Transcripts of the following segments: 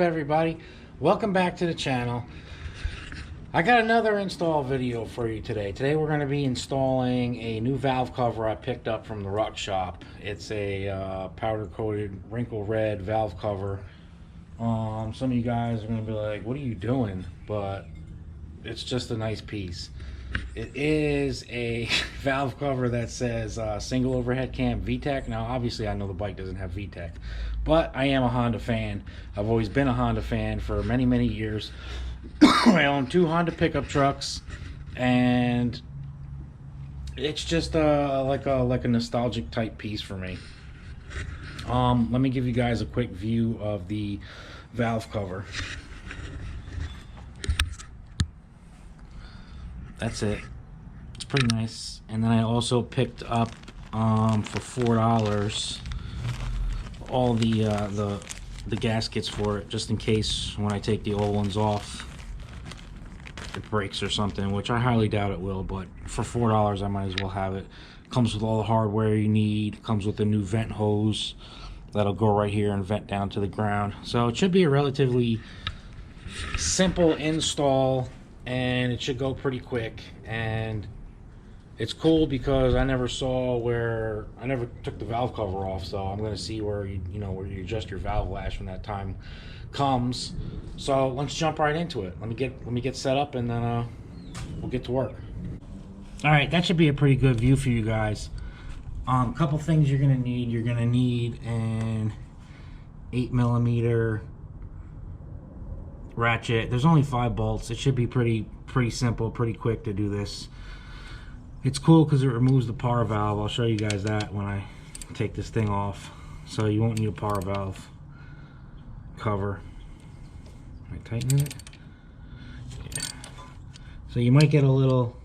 everybody? Welcome back to the channel. I got another install video for you today. Today we're going to be installing a new valve cover I picked up from the Ruck Shop. It's a powder coated wrinkle red valve cover. Some of you guys are going to be like, what are you doing? But it's just a nice piece. It is a valve cover that says single overhead cam VTEC. Now obviously I know the bike doesn't have VTEC, but I am a Honda fan. I've always been a Honda fan for many years. I own 2 Honda pickup trucks, and it's just like a nostalgic type piece for me. Let me give you guys a quick view of the valve cover. That's it. It's pretty nice. And then I also picked up for $4 all the gaskets for it, just in case when I take the old ones off it breaks or something, which I highly doubt it will, but for $4 I might as well have it. Comes with all the hardware you need. Comes with a new vent hose that'll go right here and vent down to the ground. So it should be a relatively simple install, and it should go pretty quick. And it's cool because I never took the valve cover off, so I'm going to see where where you adjust your valve lash when that time comes. So let's jump right into it. Let me get set up, and then we'll get to work. All right, that should be a pretty good view for you guys. Couple things you're going to need. You're going to need an 8mm ratchet. There's only 5 bolts. It should be pretty simple, pretty quick to do this. It's cool because it removes the power valve. I'll show you guys that when I take this thing off. So you won't need a power valve cover. Am I tightening it? Yeah. So you might get a little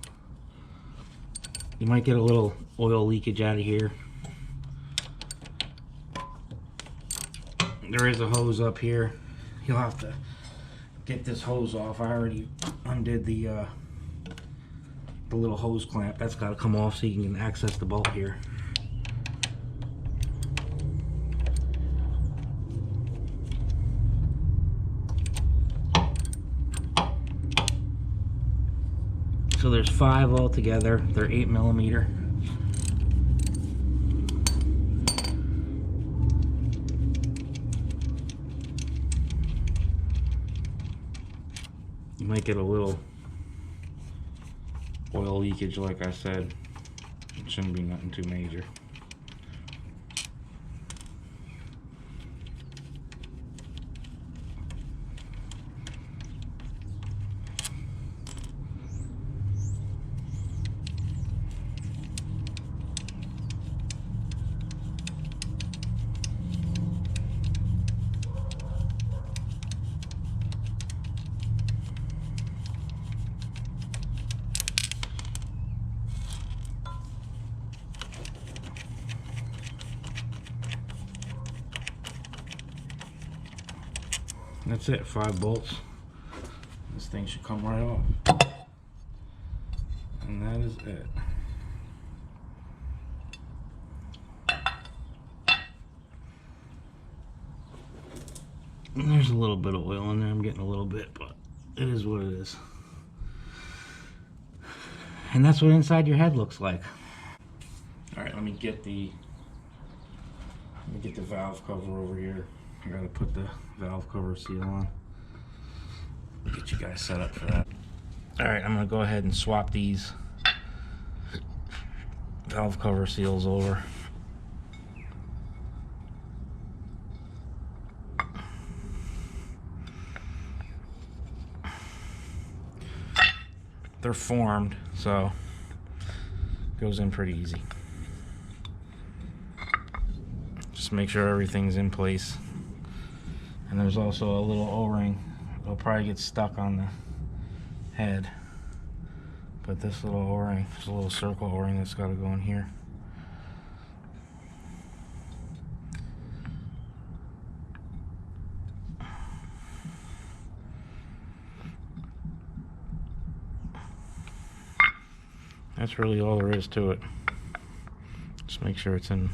oil leakage out of here. There is a hose up here. You'll have to get this hose off. I already undid the little hose clamp. That's got to come off so you can access the bolt here. So there's 5 altogether. They're 8mm. You might get a little oil leakage, like I said. It shouldn't be nothing too major. That's it, 5 bolts. This thing should come right off. And that is it. And there's a little bit of oil in there. I'm getting a little bit, but it is what it is. And that's what inside your head looks like. Alright, let me get the valve cover over here. I gotta put the valve cover seal on. Get you guys set up for that. Alright, I'm gonna go ahead and swap these valve cover seals over. They're formed, so it goes in pretty easy. Just make sure everything's in place. And there's also a little O-ring. It'll probably get stuck on the head. But this little O-ring, there's a little circle O-ring that's got to go in here. That's really all there is to it. Just make sure it's in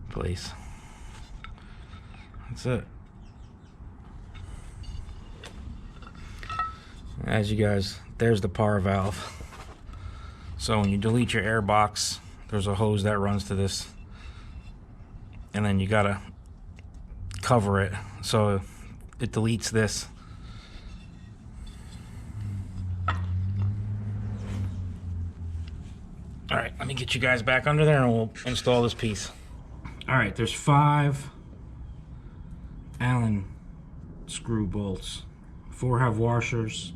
place. That's it. As you guys, there's the power valve. So when you delete your air box, there's a hose that runs to this, and then you gotta cover it so it deletes this. Alright, let me get you guys back under there and we'll install this piece. Alright, there's 5 Allen screw bolts. 4 have washers.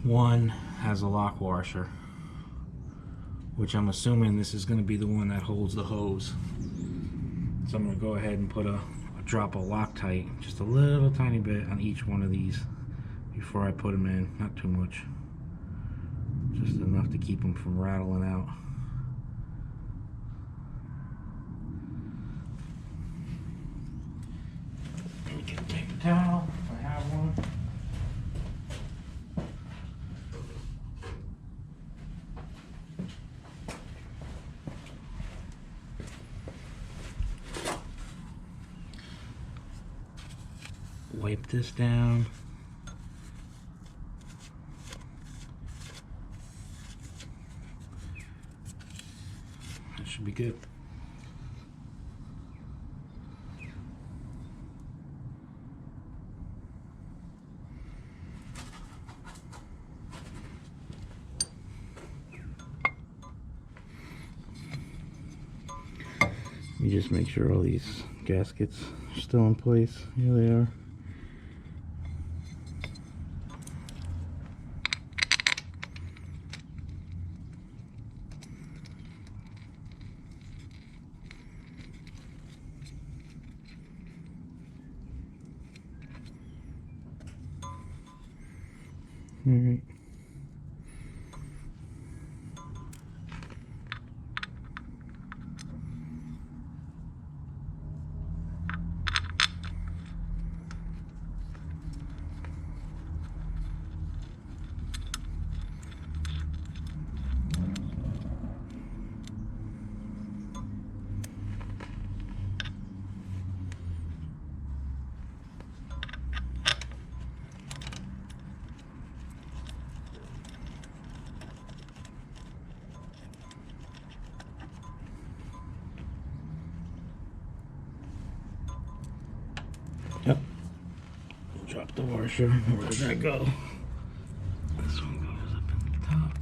1 has a lock washer, which I'm assuming this is going to be the one that holds the hose. So I'm going to go ahead and put a drop of Loctite, just a little tiny bit on each one of these before I put them in. Not too much, just enough to keep them from rattling out. Let me get a paper towel if I have one. Wipe this down. That should be good. You just make sure all these gaskets are still in place. Here they are. All right. Yep. Drop the washer. Where did that go? This one goes up in the top.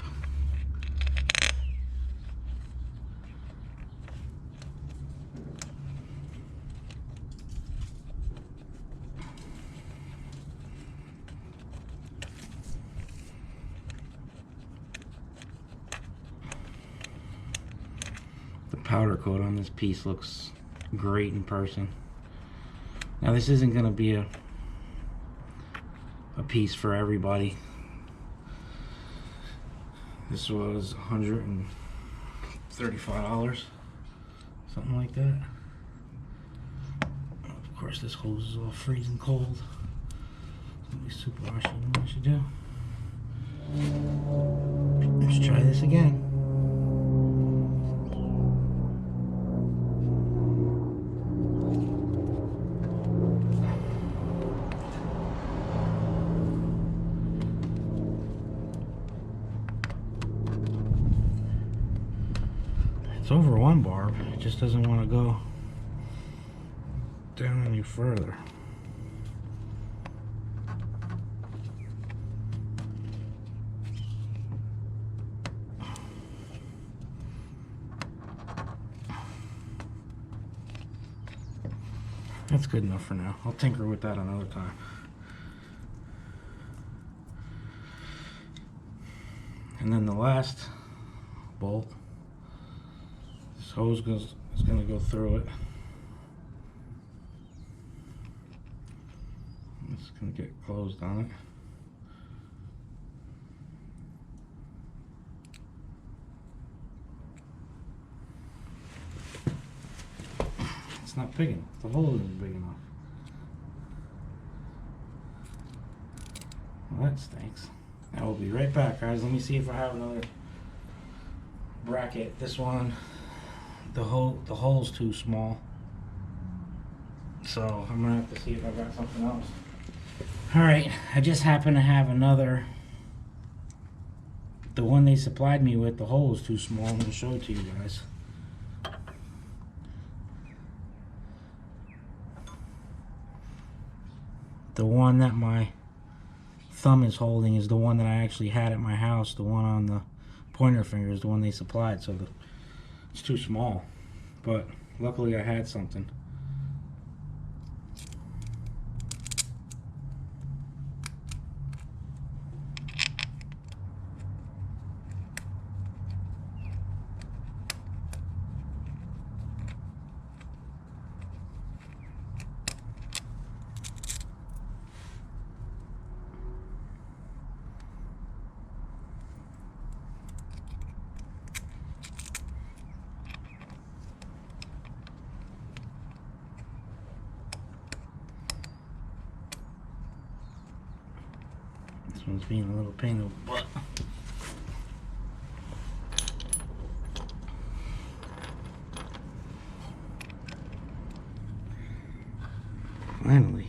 The powder coat on this piece looks great in person. Now this isn't going to be a piece for everybody. This was $135, something like that. Of course this hose is all freezing cold. It's going to be super harsher than I should do. Let's try this again. It's over one barb, it just doesn't want to go down any further. That's good enough for now. I'll tinker with that another time. And then the last bolt, this hose is going to go through it. It's going to get closed on it. It's not big enough. The hole isn't big enough. Well, that stinks. I will be right back, guys. Let me see if I have another bracket. This one, the hole's too small, so I'm gonna have to see if I got something else. Alright, I just happen to have another. The one they supplied me with, the hole is too small. I'm going to show it to you guys. The one that my thumb is holding is the one that I actually had at my house. The one on the pointer finger is the one they supplied, so it's too small. But luckily I had something. This one's being a little pain in the butt. Finally.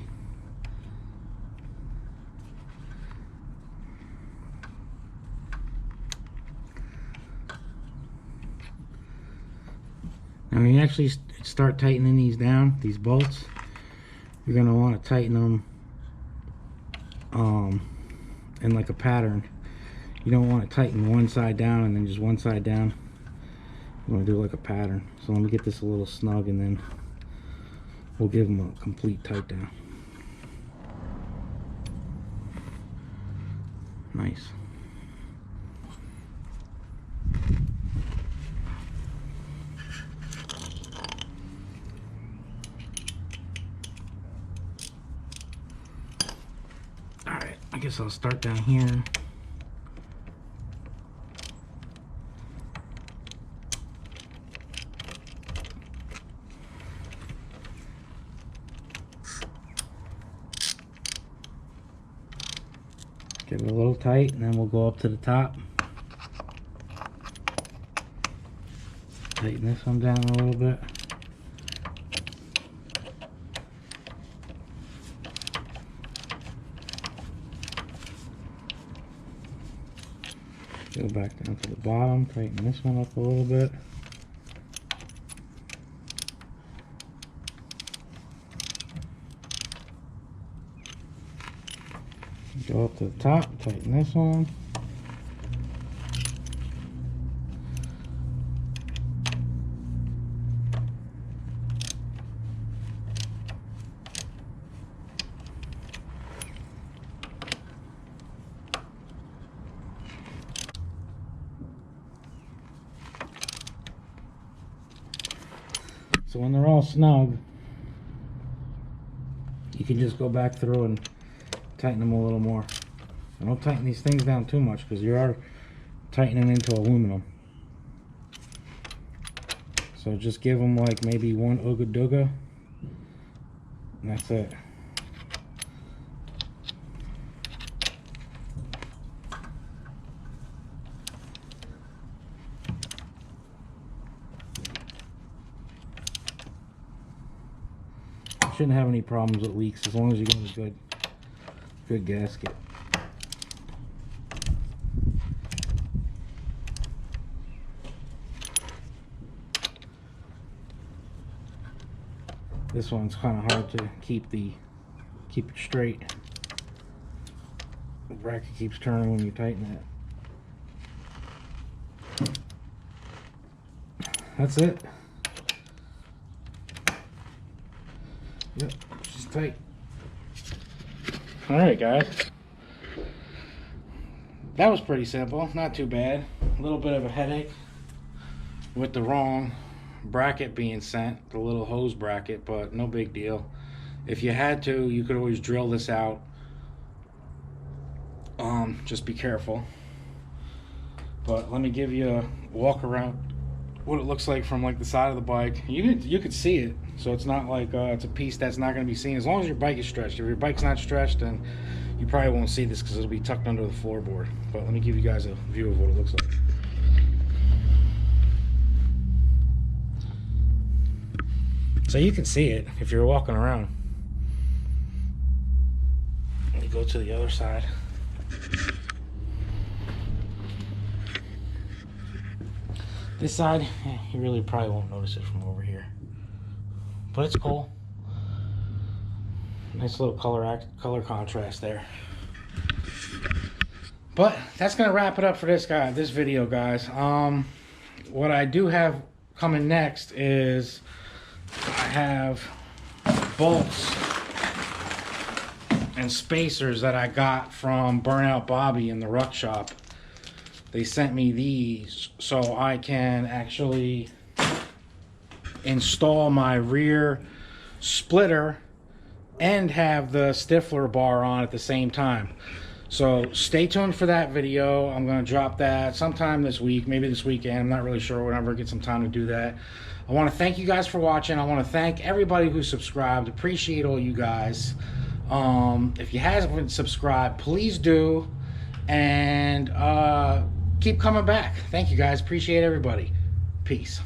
Now when you actually start tightening these down, these bolts, you're going to want to tighten them in like a pattern. You don't want to tighten one side down and then just one side down. You want to do like a pattern. So let me get this a little snug and then we'll give them a complete tight down. Nice. Alright, I guess I'll start down here. Give it a little tight and then we'll go up to the top. Tighten this one down a little bit. Go back down to the bottom, tighten this one up a little bit. Go up to the top, tighten this one. So when they're all snug, you can just go back through and tighten them a little more. And don't tighten these things down too much because you are tightening into aluminum. So just give them like maybe one ooga dooga, and that's it. Shouldn't have any problems with leaks as long as you get a good gasket. This one's kind of hard to keep it straight. The bracket keeps turning when you tighten it. That's it. Yep, she's tight. Alright guys, that was pretty simple, not too bad. A little bit of a headache with the wrong bracket being sent, the little hose bracket, but no big deal. If you had to, you could always drill this out. Just be careful. But let me give you a walk around what it looks like from like the side of the bike. You could see it, so it's not like it's a piece that's not going to be seen as long as your bike is stretched. If your bike's not stretched, then you probably won't see this because it'll be tucked under the floorboard. But let me give you guys a view of what it looks like. So you can see it if you're walking around. You go to the other side. This side, you really probably won't notice it from over here, but it's cool. Nice little color contrast there. But that's gonna wrap it up for this video, guys. What I do have coming next is I have bolts and spacers that I got from Burnout Bobby in the Ruck Shop. They sent me these so I can actually install my rear splitter and have the Stifler bar on at the same time. So stay tuned for that video. I'm going to drop that sometime this week, maybe this weekend. I'm not really sure, whenever I get some time to do that. I want to thank you guys for watching. I want to thank everybody who subscribed. Appreciate all you guys. If you haven't subscribed, please do. And keep coming back. Thank you guys. Appreciate everybody. Peace.